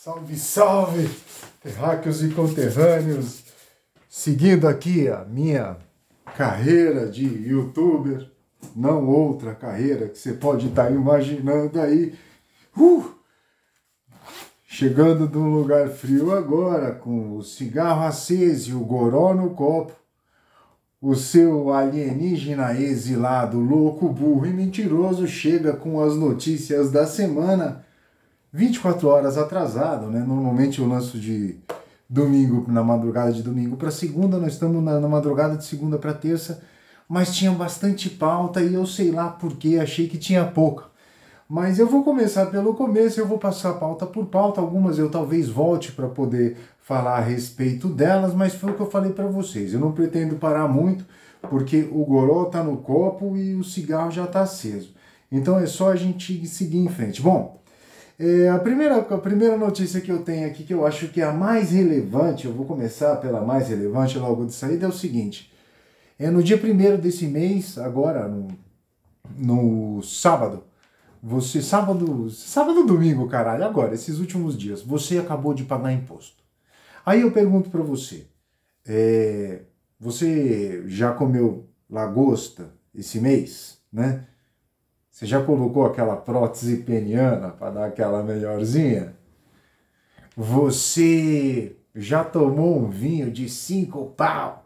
Salve, salve, terráqueos e conterrâneos! Seguindo aqui a minha carreira de youtuber, não outra carreira que você pode estar imaginando aí. Chegando de um lugar frio agora, com o cigarro aceso e o goró no copo, o seu alienígena exilado, louco, burro e mentiroso chega com as notícias da semana 24 horas atrasado, né? Normalmente eu lanço de domingo, na madrugada de domingo para segunda, nós estamos na madrugada de segunda para terça, mas tinha bastante pauta e eu sei lá porque achei que tinha pouca. Mas eu vou começar pelo começo, eu vou passar pauta por pauta, algumas eu talvez volte para poder falar a respeito delas, mas foi o que eu falei para vocês, eu não pretendo parar muito, porque o goró tá no copo e o cigarro já tá aceso. Então é só a gente seguir em frente. Bom, a primeira notícia que eu tenho aqui, que eu acho que é a mais relevante, eu vou começar pela mais relevante logo de saída, é o seguinte. No dia 1º desse mês, agora, no sábado, sábado, domingo, caralho, agora, esses últimos dias, você acabou de pagar imposto. Aí eu pergunto pra você, você já comeu lagosta esse mês, né? Você já colocou aquela prótese peniana para dar aquela melhorzinha? Você já tomou um vinho de 5 pau?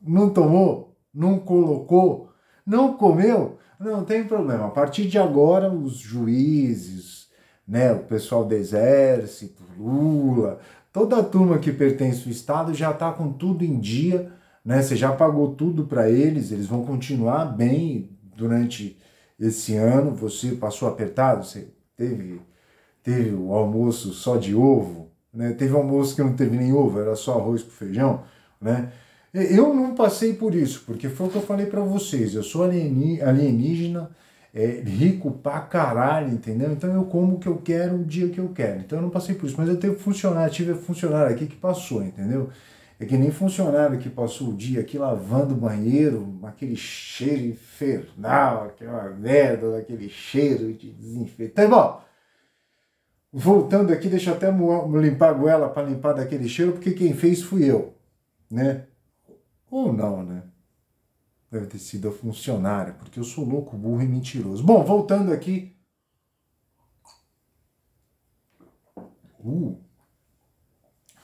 Não tomou? Não colocou? Não comeu? Não tem problema. A partir de agora, os juízes, né, o pessoal do Exército, Lula, toda a turma que pertence ao Estado já está com tudo em dia, né? Você já pagou tudo para eles vão continuar bem durante esse ano. Você passou apertado, você teve o almoço só de ovo, né? Teve almoço que não teve nem ovo, era só arroz com feijão, né? Eu não passei por isso, porque foi o que eu falei para vocês, eu sou alienígena, rico pra caralho, entendeu? Então eu como o que eu quero, o dia que eu quero. Então eu não passei por isso, mas eu tive funcionário aqui que passou, entendeu? É que nem funcionário que passou o dia aqui lavando o banheiro, aquele cheiro infernal, aquela merda, aquele cheiro de desinfetante. Bom, voltando aqui, deixa eu até limpar a goela para limpar daquele cheiro, porque quem fez fui eu, né? Ou não, né? Deve ter sido a funcionária, porque eu sou louco, burro e mentiroso. Bom, voltando aqui.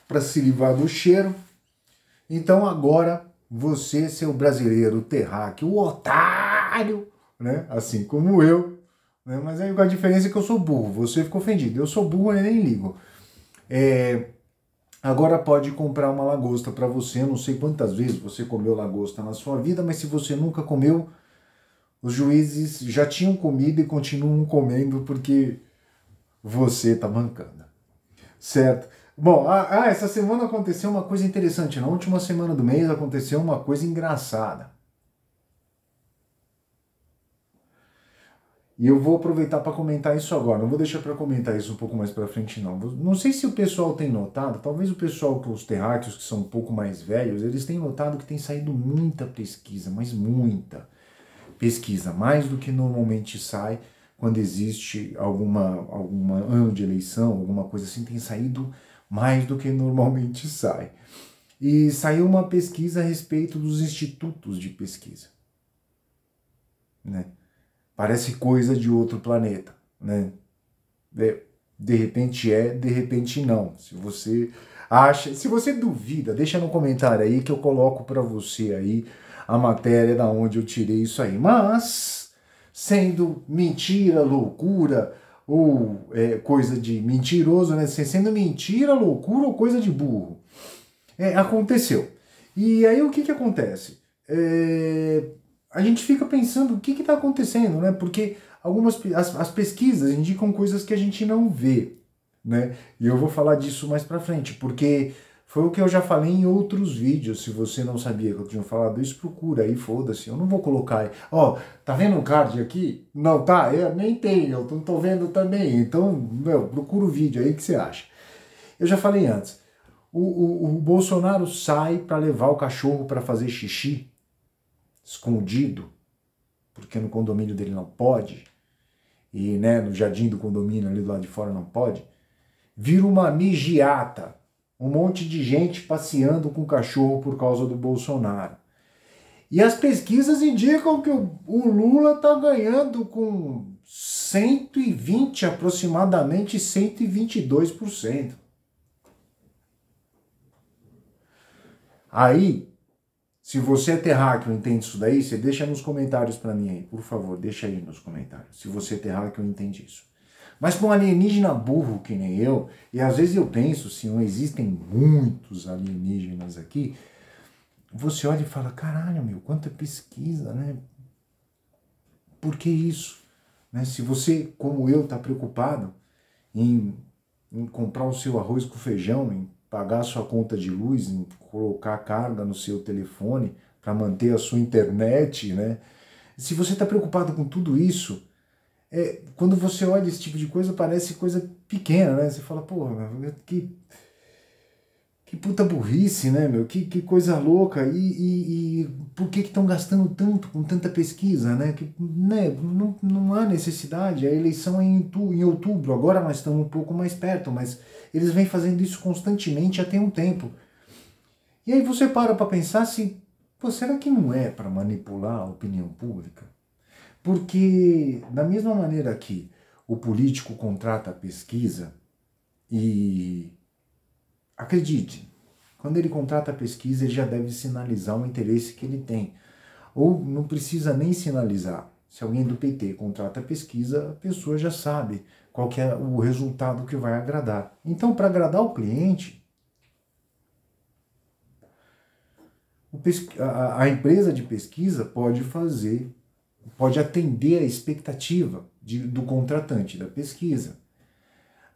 Para se livrar do cheiro. Então agora, você, seu brasileiro terráqueo, o otário, né? Assim como eu, né? Mas aí a diferença é que eu sou burro, você ficou ofendido. Eu sou burro e nem ligo. Agora pode comprar uma lagosta para você. Eu não sei quantas vezes você comeu lagosta na sua vida, mas se você nunca comeu, os juízes já tinham comido e continuam comendo porque você tá mancando. Certo? Bom, essa semana aconteceu uma coisa interessante. Na última semana do mês aconteceu uma coisa engraçada. E eu vou aproveitar para comentar isso agora. Não vou deixar para comentar isso um pouco mais para frente, não. Não sei se o pessoal tem notado, talvez o pessoal, os terráqueos que são um pouco mais velhos, eles têm notado que tem saído muita pesquisa, mas muita pesquisa, mais do que normalmente sai quando existe alguma ano de eleição, alguma coisa assim, tem saído mais do que normalmente sai. E saiu uma pesquisa a respeito dos institutos de pesquisa, né? Parece coisa de outro planeta, né? De repente de repente não. Se você acha, se você duvida, deixa no comentário aí que eu coloco para você aí a matéria da onde eu tirei isso aí. Mas, sendo mentira, loucura ou coisa de mentiroso, né? Sendo mentira, loucura ou coisa de burro. Aconteceu. E aí o que acontece? A gente fica pensando o que está acontecendo, né? Porque as pesquisas indicam coisas que a gente não vê, né? E eu vou falar disso mais pra frente, porque foi o que eu já falei em outros vídeos. Se você não sabia que eu tinha falado isso, procura aí, foda-se. Eu não vou colocar aí. Ó, tá vendo um card aqui? Não, tá? Eu nem tenho, eu não tô vendo também. Então, procura o vídeo aí, o que você acha? Eu já falei antes. O Bolsonaro sai para levar o cachorro para fazer xixi escondido, porque no condomínio dele não pode, e né, no jardim do condomínio ali do lado de fora não pode. vira uma migiata, um monte de gente passeando com cachorro por causa do Bolsonaro. E as pesquisas indicam que o Lula está ganhando com 120, aproximadamente 122%. Aí, se você é terráqueo e entende isso daí, você deixa nos comentários para mim aí, por favor, deixa aí nos comentários, se você é terráqueo e entende isso. Mas para um alienígena burro que nem eu, e às vezes eu penso, se não existem muitos alienígenas aqui, você olha e fala, caralho, meu, quanta pesquisa, né? Por que isso? Né? Se você, como eu, está preocupado em comprar o seu arroz com feijão, em pagar a sua conta de luz, em colocar carga no seu telefone para manter a sua internet, né? Se você está preocupado com tudo isso, quando você olha esse tipo de coisa, parece coisa pequena, né? Você fala, porra, que puta burrice, né, meu? Que coisa louca. E por que estão gastando tanto com tanta pesquisa, né? Não há necessidade. A eleição é em outubro. Agora nós estamos um pouco mais perto, mas eles vêm fazendo isso constantemente há tem um tempo. E aí você para pensar assim, pô, será que não é para manipular a opinião pública? Porque da mesma maneira que o político contrata a pesquisa e... acredite, quando ele contrata a pesquisa, ele já deve sinalizar o interesse que ele tem. Ou não precisa nem sinalizar. Se alguém do PT contrata a pesquisa, a pessoa já sabe qual que é o resultado que vai agradar. Então, para agradar o cliente, a empresa de pesquisa pode atender a expectativa do contratante da pesquisa.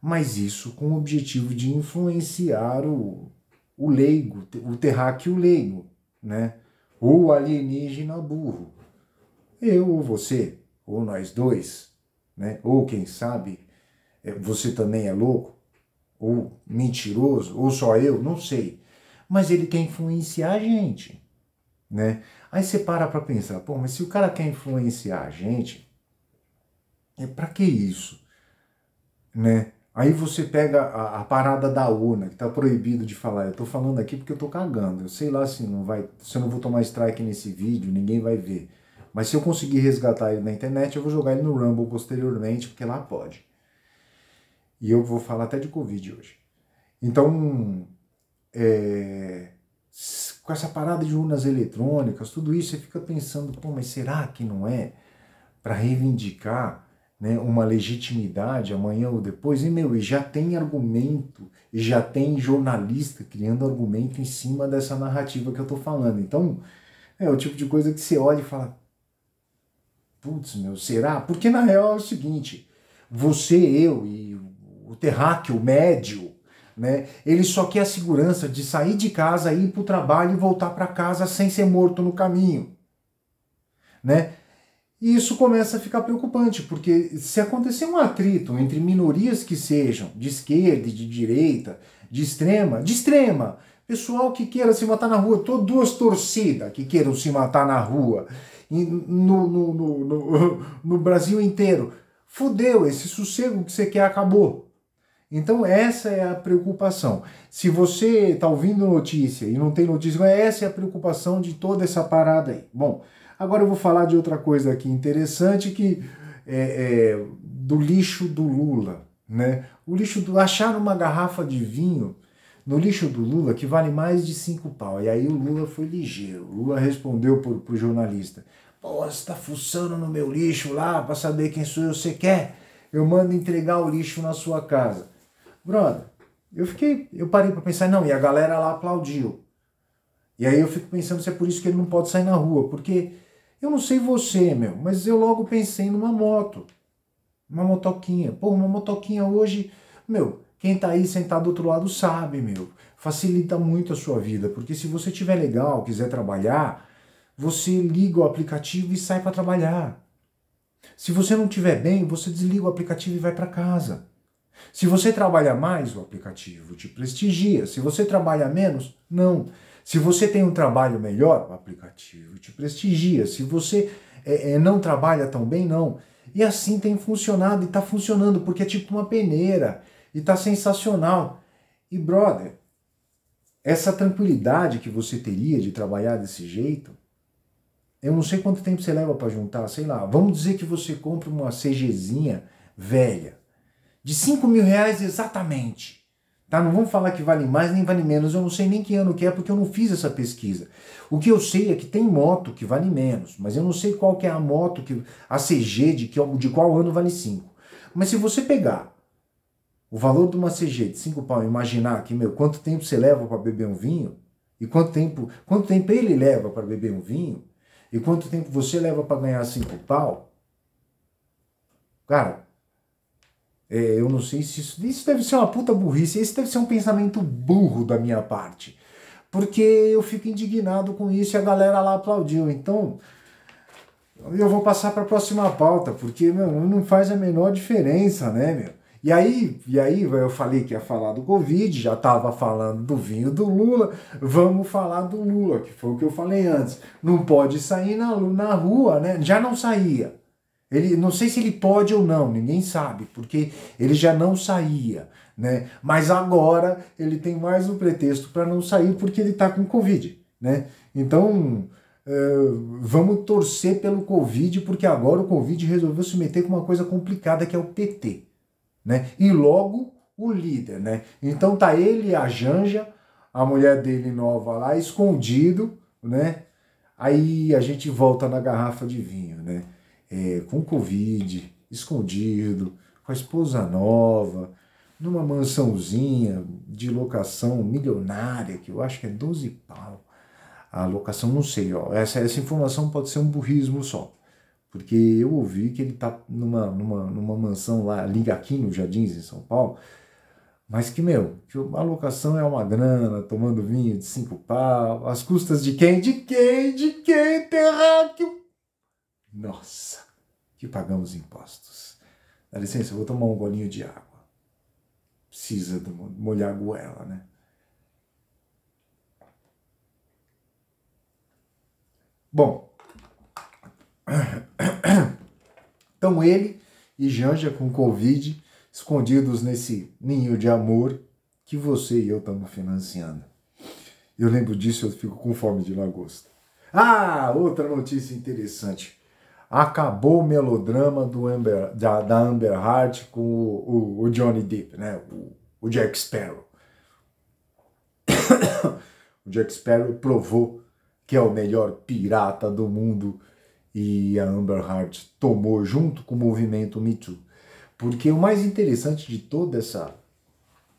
Mas isso com o objetivo de influenciar o leigo, o terráqueo leigo, né? Ou o alienígena burro. Eu ou você, ou nós dois, né? Ou quem sabe, você também é louco, ou mentiroso, ou só eu, não sei. Mas ele quer influenciar a gente, né? Aí você para pensar, pô, mas se o cara quer influenciar a gente, pra que isso, né? Aí você pega a parada da urna, que tá proibido de falar. Eu tô falando aqui porque eu tô cagando. Eu sei lá se eu não vou tomar strike nesse vídeo, ninguém vai ver. Mas se eu conseguir resgatar ele na internet, eu vou jogar ele no Rumble posteriormente, porque lá pode. E eu vou falar até de Covid hoje. Então, com essa parada de urnas eletrônicas, tudo isso, você fica pensando, pô, mas será que não é para reivindicar, né, uma legitimidade amanhã ou depois? E já tem argumento, e já tem jornalista criando argumento em cima dessa narrativa que eu tô falando. Então, é o tipo de coisa que você olha e fala, putz, será? Porque na real é o seguinte, você, eu e o terráqueo médio, né, ele só quer a segurança de sair de casa, ir para o trabalho e voltar para casa sem ser morto no caminho, né? E isso começa a ficar preocupante, porque se acontecer um atrito entre minorias que sejam de esquerda e de direita, de extrema, pessoal que queira se matar na rua, duas torcidas que queiram se matar na rua, no Brasil inteiro, fudeu, esse sossego que você quer acabou. Então essa é a preocupação. Se você está ouvindo notícia e não tem notícia, essa é a preocupação de toda essa parada aí. Bom, agora eu vou falar de outra coisa aqui interessante, que do lixo do Lula, né? O lixo acharam uma garrafa de vinho no lixo do Lula que vale mais de 5 pau. E aí o Lula foi ligeiro. O Lula respondeu pro jornalista, pô, você está fuçando no meu lixo lá para saber quem sou eu, você quer? Eu mando entregar o lixo na sua casa. Brother, eu parei para pensar, não, e a galera lá aplaudiu. E aí eu fico pensando se é por isso que ele não pode sair na rua, porque eu não sei você, mas eu logo pensei numa moto, uma motoquinha. Pô, uma motoquinha hoje, quem tá aí sentado do outro lado sabe, facilita muito a sua vida, porque se você estiver legal, quiser trabalhar, você liga o aplicativo e sai para trabalhar. Se você não estiver bem, você desliga o aplicativo e vai para casa. Se você trabalha mais, o aplicativo te prestigia. Se você trabalha menos, não. Se você tem um trabalho melhor, o aplicativo te prestigia. Se você não trabalha tão bem, não. E assim tem funcionado e está funcionando, porque é tipo uma peneira. E tá sensacional. E, brother, essa tranquilidade que você teria de trabalhar desse jeito, eu não sei quanto tempo você leva para juntar, sei lá. Vamos dizer que você compra uma CGzinha velha, de 5 mil reais exatamente. Tá? Não vamos falar que vale mais nem vale menos, eu não sei nem que ano que é, porque eu não fiz essa pesquisa. O que eu sei é que tem moto que vale menos, mas eu não sei qual que é a moto, a CG, de qual ano vale 5. Mas se você pegar o valor de uma CG de 5 pau, imaginar que, meu, quanto tempo você leva para beber um vinho, e quanto tempo ele leva para beber um vinho, e quanto tempo você leva para ganhar 5 pau, cara, eu não sei se isso deve ser uma puta burrice, esse deve ser um pensamento burro da minha parte, porque eu fico indignado com isso e a galera lá aplaudiu. Então, eu vou passar para a próxima pauta, porque, meu, não faz a menor diferença, né, meu? E aí eu falei que ia falar do Covid, já estava falando do vinho do Lula, vamos falar do Lula, que foi o que eu falei antes. Não pode sair na rua, né? Já não saía. Ele, não sei se ele pode ou não, ninguém sabe, porque ele já não saía, né? Mas agora ele tem mais um pretexto para não sair porque ele está com Covid, né? Então, vamos torcer pelo Covid, porque agora o Covid resolveu se meter com uma coisa complicada que é o PT. Né? E logo o líder, né? Então tá ele e a Janja, a mulher dele nova lá, escondido, né? Aí a gente volta na garrafa de vinho, né? Com Covid, escondido, com a esposa nova, numa mansãozinha de locação milionária, que eu acho que é 12 pau. A locação, não sei, ó. Essa informação pode ser um burrismo só. Porque eu ouvi que ele tá numa mansão lá, liga aqui no Jardins, em São Paulo, mas que, meu, que a locação é uma grana, tomando vinho de 5 pau, às custas de quem? De quem, terráqueo? Nossa, que pagamos impostos. Dá licença, eu vou tomar um golinho de água. Precisa molhar a goela, né? Bom, então ele e Janja com Covid, escondidos nesse ninho de amor que você e eu estamos financiando. Eu lembro disso, eu fico com fome de lagosta. Ah, outra notícia interessante. Acabou o melodrama da Amber Heard com o Johnny Depp, né? O Jack Sparrow. O Jack Sparrow provou que é o melhor pirata do mundo e a Amber Heard tomou junto com o movimento Me Too. Porque o mais interessante de todo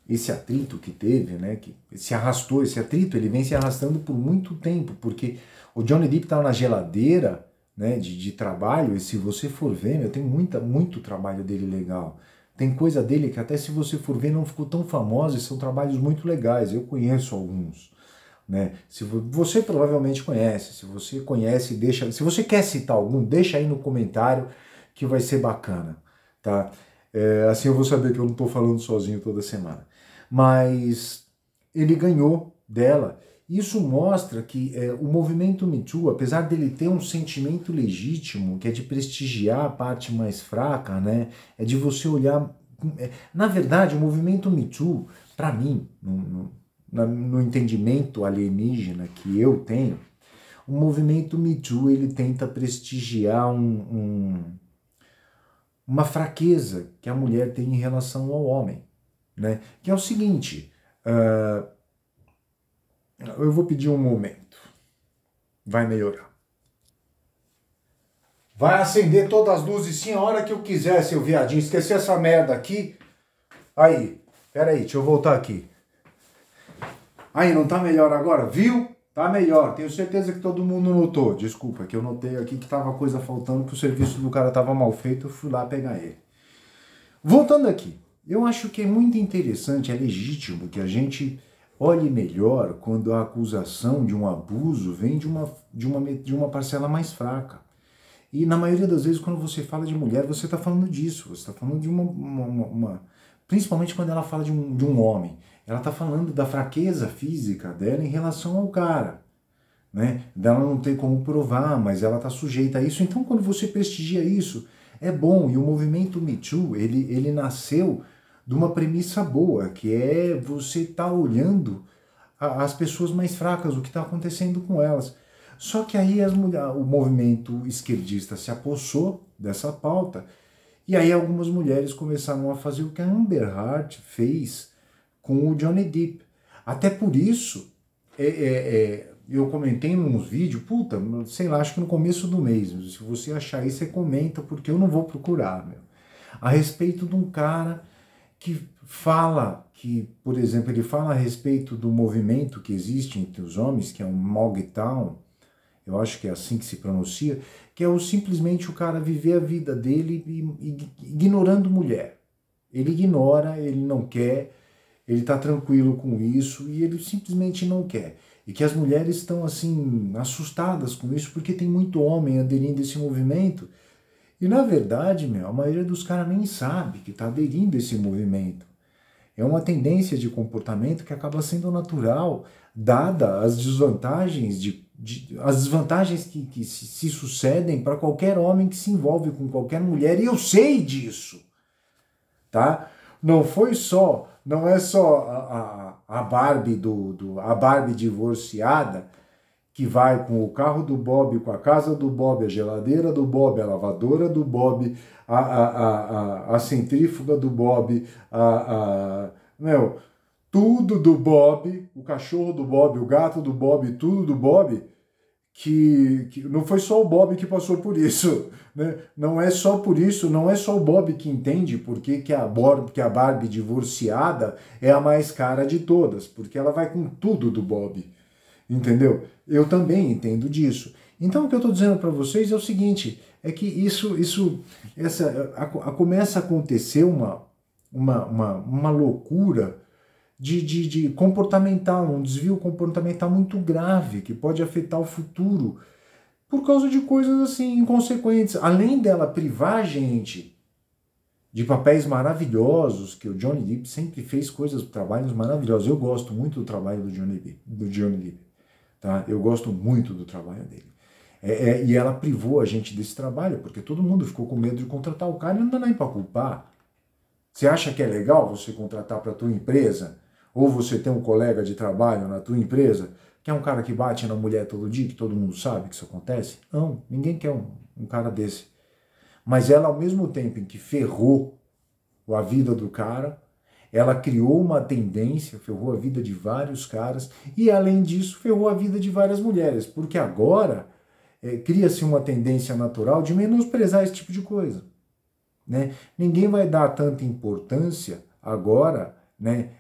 esse atrito que teve, né, que se arrastou, esse atrito, ele vem se arrastando por muito tempo, porque o Johnny Depp estava na geladeira, né, de trabalho, e se você for ver, meu, tem muito trabalho dele legal. Tem coisa dele que até se você for ver não ficou tão famosa e são trabalhos muito legais, eu conheço alguns. Né? Se você provavelmente conhece, se você conhece, deixa, se você quer citar algum, deixa aí no comentário que vai ser bacana, tá? Assim eu vou saber que eu não estou falando sozinho toda semana. Mas ele ganhou dela. Isso mostra que o movimento Me Too, apesar dele ter um sentimento legítimo, que é de prestigiar a parte mais fraca, né? É de você olhar... Na verdade, o movimento Me Too, para mim, no entendimento alienígena que eu tenho, o movimento Me Too, ele tenta prestigiar uma fraqueza que a mulher tem em relação ao homem, né? Que é o seguinte, eu vou pedir um momento, vai melhorar. Vai acender todas as luzes sim a hora que eu quiser, seu viadinho. Esqueci essa merda aqui. Aí, peraí, deixa eu voltar aqui. Aí, não tá melhor agora? Viu? Tá melhor. Tenho certeza que todo mundo notou. Desculpa, que eu notei aqui que tava coisa faltando, que o serviço do cara tava mal feito, eu fui lá pegar ele. Voltando aqui. Eu acho que é muito interessante, é legítimo que a gente olhe melhor quando a acusação de um abuso vem de uma parcela mais fraca. E na maioria das vezes, quando você fala de mulher, você está falando disso. Você está falando de principalmente quando ela fala de um homem. Ela está falando da fraqueza física dela em relação ao cara. Né? Dela não ter como provar, mas ela está sujeita a isso. Então, quando você prestigia isso, é bom. E o movimento Me Too, ele nasceu de uma premissa boa, que é você estar olhando as pessoas mais fracas, o que está acontecendo com elas. Só que aí o movimento esquerdista se apossou dessa pauta, e aí algumas mulheres começaram a fazer o que a Amber Heard fez com o Johnny Depp. Até por isso, eu comentei nos vídeos, puta, sei lá, acho que no começo do mês, se você achar aí, você comenta, porque eu não vou procurar, meu. A respeito de um cara que fala que, por exemplo, ele fala a respeito do movimento que existe entre os homens, que é um Mogtown, eu acho que é assim que se pronuncia, que é simplesmente o cara viver a vida dele ignorando mulher. Ele ignora, ele não quer, ele está tranquilo com isso e ele simplesmente não quer. E que as mulheres estão assim assustadas com isso porque tem muito homem aderindo a esse movimento. E na verdade, a maioria dos caras nem sabe que está aderindo a esse movimento. É uma tendência de comportamento que acaba sendo natural, dada as desvantagens as desvantagens que se sucedem para qualquer homem que se envolve com qualquer mulher, e eu sei disso, tá? Não é só a Barbie a Barbie divorciada que vai com o carro do Bob, com a casa do Bob, a geladeira do Bob, a lavadora do Bob, a centrífuga do Bob, tudo do Bob, o cachorro do Bob, o gato do Bob, tudo do Bob, que não foi só o Bob que passou por isso, né? Não é só por isso, não é só o Bob que entende porque que a Barbie divorciada é a mais cara de todas, porque ela vai com tudo do Bob, entendeu? Eu também entendo disso. Então o que eu estou dizendo para vocês é o seguinte, é que começa a acontecer uma loucura de comportamental, um desvio comportamental muito grave, que pode afetar o futuro, por causa de coisas assim inconsequentes. Além dela privar a gente de papéis maravilhosos, que o Johnny Depp sempre fez trabalhos maravilhosos. Eu gosto muito do trabalho do Johnny Depp, tá? Eu gosto muito do trabalho dele. E ela privou a gente desse trabalho, porque todo mundo ficou com medo de contratar o cara, e não dá nem para culpar. Você acha que é legal você contratar para a tua empresa, ou você ter um colega de trabalho na tua empresa, que é um cara que bate na mulher todo dia, que todo mundo sabe que isso acontece? Não, ninguém quer um cara desse. Mas ela, ao mesmo tempo em que ferrou a vida do cara, ela criou uma tendência, ferrou a vida de vários caras, e além disso, ferrou a vida de várias mulheres, porque agora cria-se uma tendência natural de menosprezar esse tipo de coisa. Né? Ninguém vai dar tanta importância agora, né?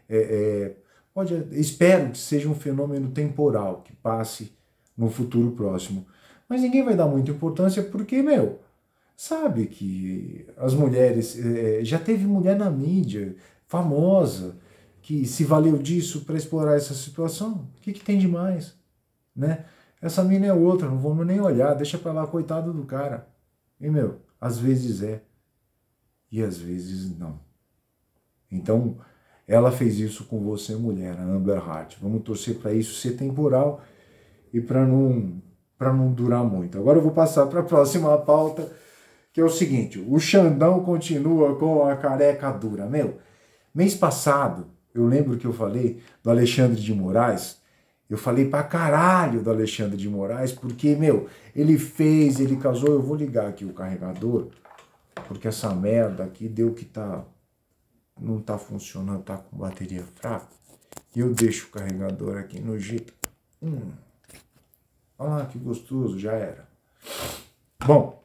Espero que seja um fenômeno temporal, que passe no futuro próximo. Mas ninguém vai dar muita importância porque, sabe que as mulheres... já teve mulher na mídia, famosa, que se valeu disso para explorar essa situação. O que tem de mais? Né? Essa mina é outra, não vamos nem olhar, deixa pra lá, coitado do cara. E, às vezes e às vezes não. Então, ela fez isso com você, mulher, a Amber Heard. Vamos torcer para isso ser temporal e para não durar muito. Agora eu vou passar para a próxima pauta, que é o seguinte: o Xandão continua com a careca dura. Mês passado, eu lembro que eu falei do Alexandre de Moraes. Eu falei pra caralho do Alexandre de Moraes, porque, ele casou. Eu vou ligar aqui o carregador, porque essa merda aqui deu que não tá funcionando, tá com bateria fraca. E eu deixo o carregador aqui no jeito. Olha lá que gostoso, já era. Bom,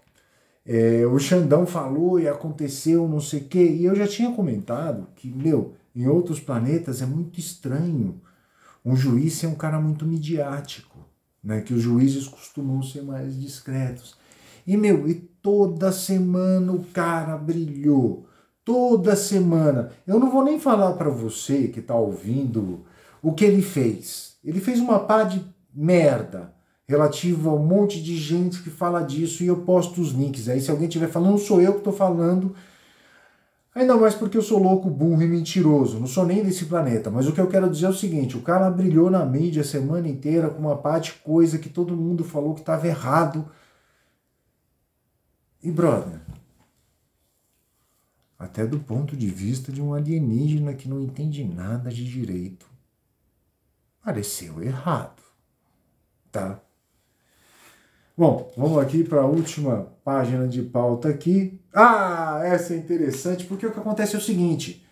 o Xandão falou e aconteceu não sei o quê, e eu já tinha comentado que, em outros planetas é muito estranho um juiz ser um cara muito midiático, né? Que os juízes costumam ser mais discretos. E toda semana o cara brilhou. Toda semana. Eu não vou nem falar para você que tá ouvindo o que ele fez. Ele fez uma pá de merda relativa a um monte de gente que fala disso, e eu posto os links. Aí se alguém estiver falando, não sou eu que estou falando. Ainda mais porque eu sou louco, burro e mentiroso. Não sou nem desse planeta. Mas o que eu quero dizer é o seguinte: o cara brilhou na mídia a semana inteira com uma pá de coisa que todo mundo falou que estava errado. E, brother, até do ponto de vista de um alienígena que não entende nada de direito, pareceu errado, tá? Bom, vamos aqui para a última página de pauta aqui. Ah, essa é interessante, porque o que acontece é o seguinte,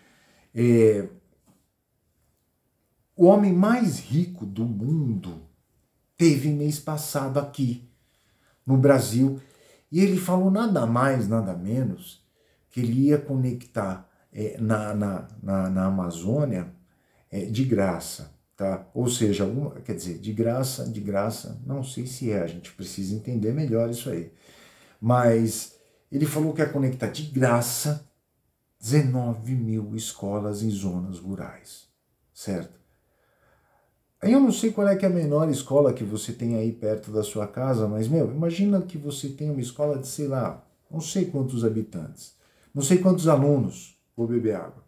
o homem mais rico do mundo teve mês passado aqui no Brasil, e ele falou nada mais, nada menos, que ele ia conectar na Amazônia de graça, tá? Ou seja, quer dizer, de graça, não sei se a gente precisa entender melhor isso aí. Mas ele falou que ia conectar de graça 19 mil escolas em zonas rurais, certo? Aí eu não sei qual é que é a menor escola que você tem aí perto da sua casa, mas, imagina que você tem uma escola de, sei lá, não sei quantos habitantes, não sei quantos alunos. Vou beber água.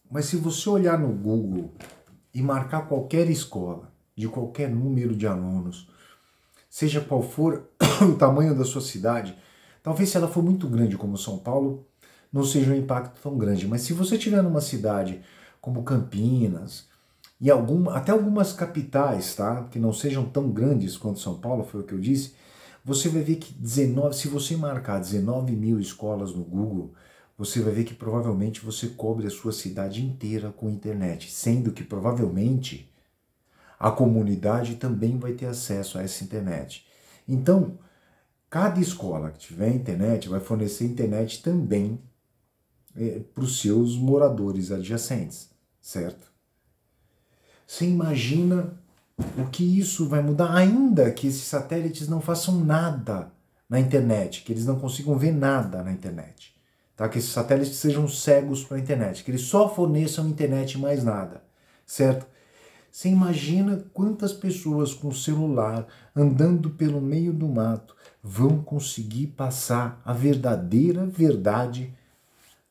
Mas se você olhar no Google e marcar qualquer escola, de qualquer número de alunos, seja qual for o tamanho da sua cidade, talvez se ela for muito grande como São Paulo, não seja um impacto tão grande. Mas se você estiver numa cidade como Campinas, e até algumas capitais, tá, que não sejam tão grandes quanto São Paulo, foi o que eu disse, você vai ver que se você marcar 19 mil escolas no Google, você vai ver que provavelmente você cobre a sua cidade inteira com internet, sendo que provavelmente a comunidade também vai ter acesso a essa internet. Então, cada escola que tiver internet vai fornecer internet também para os seus moradores adjacentes, certo? Você imagina o que isso vai mudar, ainda que esses satélites não façam nada na internet, que eles não consigam ver nada na internet, tá? Que esses satélites sejam cegos para a internet, que eles só forneçam internet e mais nada, certo? Você imagina quantas pessoas com celular andando pelo meio do mato vão conseguir passar a verdadeira verdade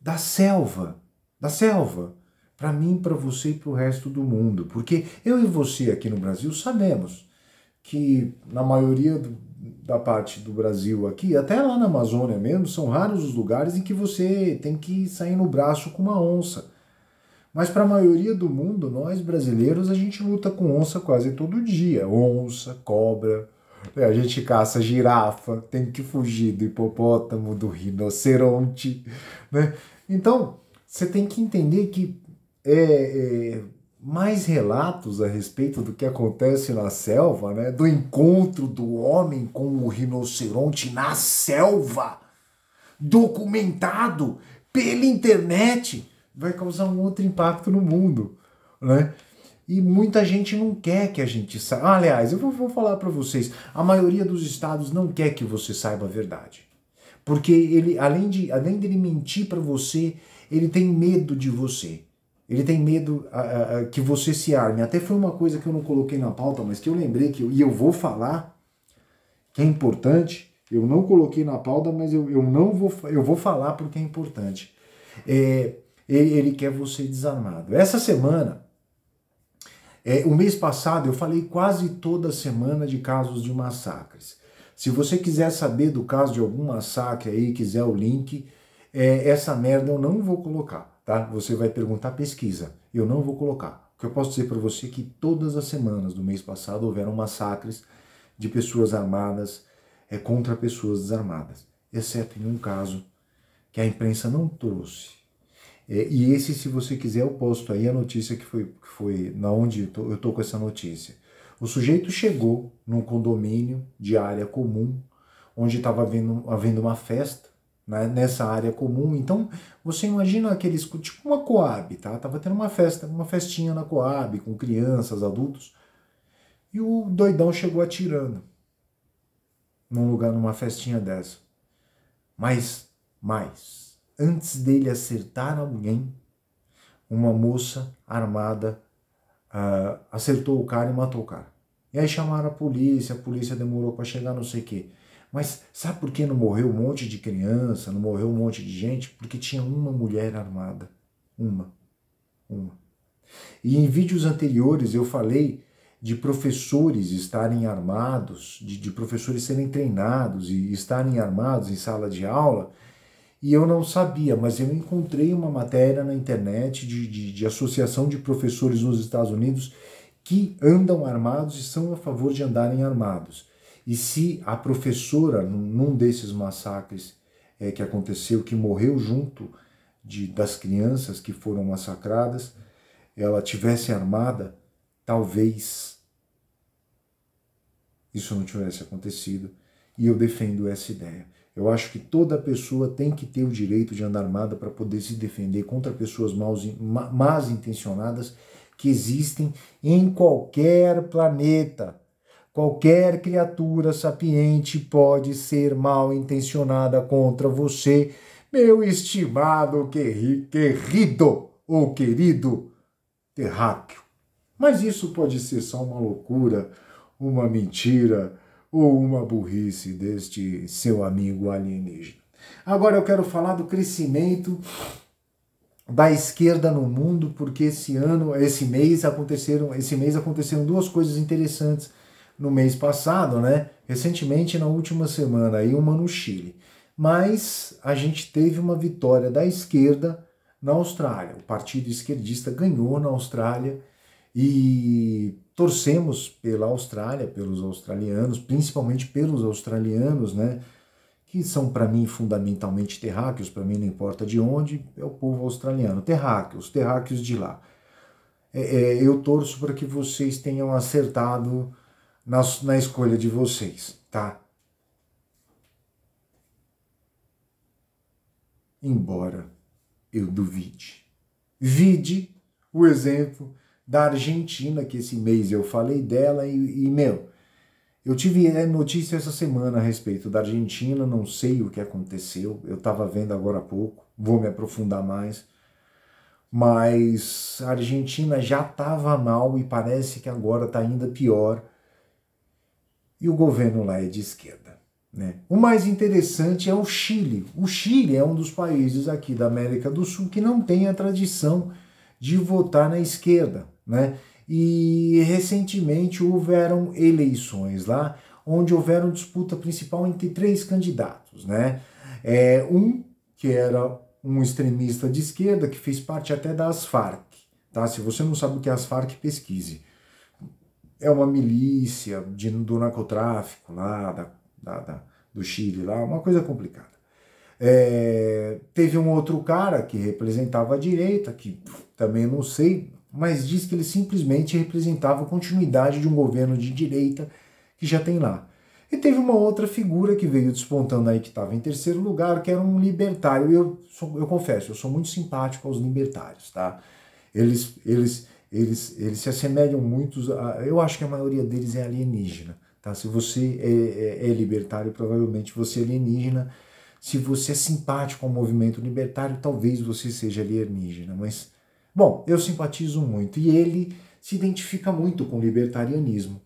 da selva, para mim, para você e para o resto do mundo. Porque eu e você aqui no Brasil sabemos que na maioria da parte do Brasil aqui, até lá na Amazônia mesmo, são raros os lugares em que você tem que sair no braço com uma onça. Mas para a maioria do mundo, nós brasileiros, a gente luta com onça quase todo dia. Onça, cobra, a gente caça girafa, tem que fugir do hipopótamo, do rinoceronte, né? Então, você tem que entender que mais relatos a respeito do que acontece na selva, né? Do encontro do homem com o rinoceronte na selva, documentado pela internet, vai causar um outro impacto no mundo, né? E muita gente não quer que a gente saiba. Aliás, eu vou falar para vocês, a maioria dos estados não quer que você saiba a verdade. Porque ele, além de ele mentir para você, ele tem medo de você. Ele tem medo que você se arme. Até foi uma coisa que eu não coloquei na pauta, mas que eu lembrei e eu vou falar, que é importante. Eu não coloquei na pauta, mas eu vou falar porque é importante. Ele quer você desarmado. Essa semana, o mês passado, eu falei quase toda semana de casos de massacres. Se você quiser saber do caso de algum massacre aí, quiser o link, essa merda eu não vou colocar, tá? Você vai perguntar, pesquisa. Eu não vou colocar. O que eu posso dizer para você é que todas as semanas do mês passado houveram massacres de pessoas armadas contra pessoas desarmadas, exceto em um caso que a imprensa não trouxe. E esse, se você quiser, eu posto aí a notícia que foi na onde eu tô com essa notícia. O sujeito chegou num condomínio de área comum, onde estava havendo uma festa, né, nessa área comum. Então, você imagina aqueles, tipo uma Coab, tá? Tava tendo uma festinha na Coab, com crianças, adultos, e o doidão chegou atirando numa festinha dessa. Mas, antes dele acertar alguém, uma moça armada acertou o cara e matou o cara. E aí chamaram a polícia demorou para chegar, não sei o quê. Mas sabe por que não morreu um monte de criança, não morreu um monte de gente? Porque tinha uma mulher armada. Uma. E em vídeos anteriores eu falei de professores estarem armados, de professores serem treinados e estarem armados em sala de aula, e eu não sabia, mas eu encontrei uma matéria na internet de associação de professores nos Estados Unidos que andam armados e são a favor de andarem armados. E se a professora, num desses massacres que aconteceu, que morreu junto das crianças que foram massacradas, ela tivesse armada, talvez isso não tivesse acontecido. E eu defendo essa ideia. Eu acho que toda pessoa tem que ter o direito de andar armada para poder se defender contra pessoas más intencionadas que existem em qualquer planeta. Qualquer criatura sapiente pode ser mal intencionada contra você, meu estimado querido ou querido terráqueo. Mas isso pode ser só uma loucura, uma mentira ou uma burrice deste seu amigo alienígena. Agora eu quero falar do crescimento da esquerda no mundo, porque esse mês aconteceram duas coisas interessantes no mês passado, né? Recentemente, na última semana, aí uma no Chile. Mas a gente teve uma vitória da esquerda na Austrália. O partido esquerdista ganhou na Austrália e torcemos pela Austrália, pelos australianos, principalmente pelos australianos, né? Que são para mim fundamentalmente terráqueos, para mim não importa de onde, é o povo australiano, terráqueos de lá. Eu torço para que vocês tenham acertado na escolha de vocês, tá? Embora eu duvide. Vide o exemplo da Argentina, que esse mês eu falei dela eu tive notícia essa semana a respeito da Argentina, não sei o que aconteceu, eu estava vendo agora há pouco, vou me aprofundar mais, mas a Argentina já estava mal e parece que agora está ainda pior, e o governo lá é de esquerda, né? O mais interessante é o Chile. O Chile é um dos países aqui da América do Sul que não tem a tradição de votar na esquerda, né? E recentemente houveram eleições lá, onde houveram disputa principal entre três candidatos, né? Um que era um extremista de esquerda, que fez parte até das Farc, tá? Se você não sabe o que é as Farc, pesquise. É uma milícia do narcotráfico lá, do Chile, lá, uma coisa complicada. Teve um outro cara que representava a direita, que também não sei, mas diz que ele simplesmente representava a continuidade de um governo de direita que já tem lá. E teve uma outra figura que veio despontando aí, que estava em terceiro lugar, que era um libertário. Eu confesso, eu sou muito simpático aos libertários, tá? Eles se assemelham muito, eu acho que a maioria deles é alienígena, tá? Se você é libertário, provavelmente você é alienígena. Se você é simpático ao movimento libertário, talvez você seja alienígena, mas, bom, eu simpatizo muito. E ele se identifica muito com o libertarianismo.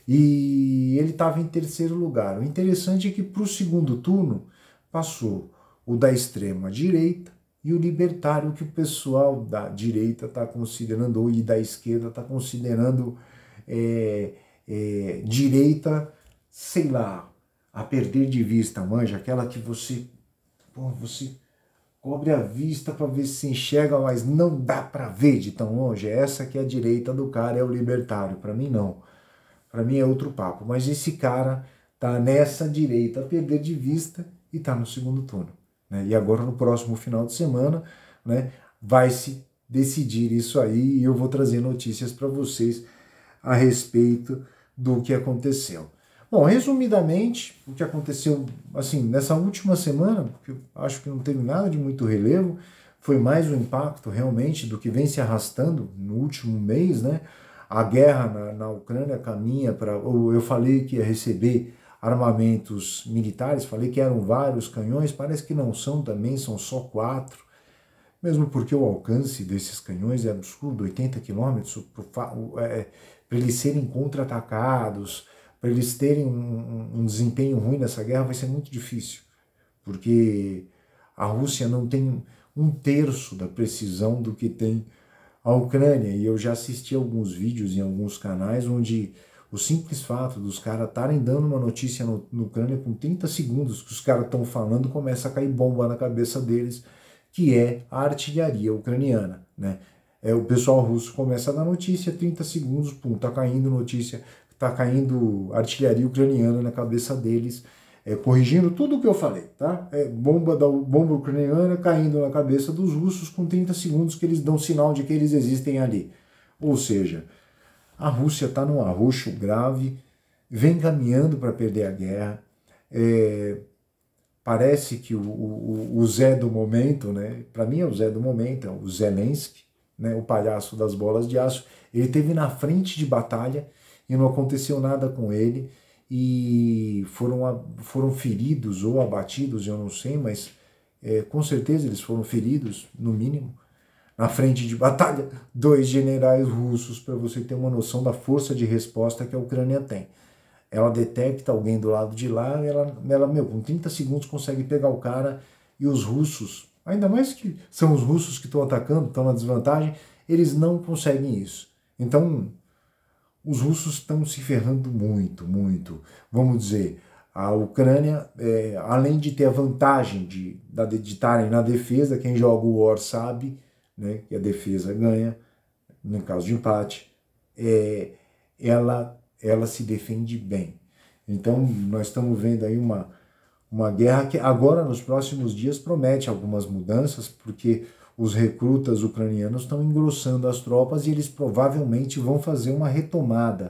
E ele estava em terceiro lugar. O interessante é que para o segundo turno passou o da extrema direita e o libertário, que o pessoal da direita está considerando, e da esquerda está considerando direita, sei lá, a perder de vista, manja, aquela que você cobre a vista para ver se enxerga, mas não dá para ver de tão longe. Essa que é a direita do cara, é o libertário. Para mim não. Para mim é outro papo. Mas esse cara tá nessa direita a perder de vista e tá no segundo turno, né? E agora no próximo final de semana, né, vai se decidir isso aí e eu vou trazer notícias para vocês a respeito do que aconteceu. Bom, resumidamente, o que aconteceu assim nessa última semana, que eu acho que não teve nada de muito relevo, foi mais o impacto realmente do que vem se arrastando no último mês, né? A guerra na Ucrânia caminha para... Eu falei que ia receber armamentos militares, falei que eram vários canhões, parece que não são também, são só 4, mesmo porque o alcance desses canhões é absurdo, 80 quilômetros, para eles serem contra-atacados, para eles terem um desempenho ruim nessa guerra vai ser muito difícil, porque a Rússia não tem 1/3 da precisão do que tem A Ucrânia, e eu já assisti alguns vídeos em alguns canais onde o simples fato dos caras estarem dando uma notícia no Ucrânia com 30 segundos que os caras estão falando, começa a cair bomba na cabeça deles, que é a artilharia ucraniana, né? O pessoal russo começa a dar notícia, 30 segundos, pum, tá caindo notícia, tá caindo artilharia ucraniana na cabeça deles, corrigindo tudo o que eu falei, tá? Bomba ucraniana caindo na cabeça dos russos com 30 segundos que eles dão sinal de que eles existem ali. Ou seja, a Rússia está num arroxo grave, vem caminhando para perder a guerra. Parece que o Zé do momento, né? Para mim é o Zé do momento, é o Zelensky, né? O palhaço das bolas de aço. Ele esteve na frente de batalha e não aconteceu nada com ele. E foram feridos ou abatidos, eu não sei, mas com certeza eles foram feridos, no mínimo. Na frente de batalha, 2 generais russos, para você ter uma noção da força de resposta que a Ucrânia tem. Ela detecta alguém do lado de lá, com 30 segundos consegue pegar o cara, e os russos, ainda mais que são os russos que estão atacando, estão na desvantagem, eles não conseguem isso. Então, os russos estão se ferrando muito, muito. Vamos dizer, a Ucrânia, além de ter a vantagem de estarem na defesa, quem joga o War sabe, né, que a defesa ganha, no caso de empate, ela se defende bem. Então, nós estamos vendo aí uma guerra que agora, nos próximos dias, promete algumas mudanças, porque os recrutas ucranianos estão engrossando as tropas e eles provavelmente vão fazer uma retomada